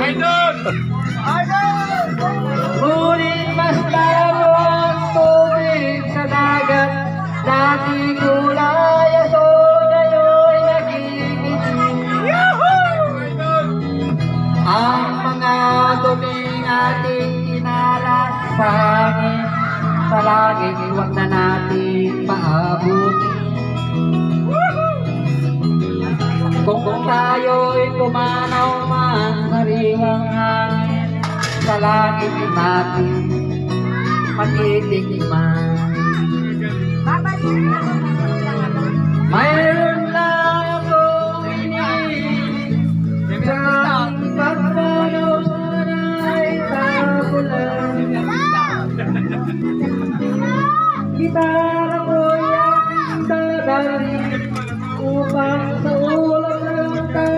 Idol! Ngunit mas lalo ang tubig sa dagat. Dati kulay aso, ngayon naging itim. Ang mga duming ating inalas sa hangin, sa langit huwag na natin paabutin. Kung tayo'y pumanaw man sa riwang hangin, sa langit natin matitikman. Mayroon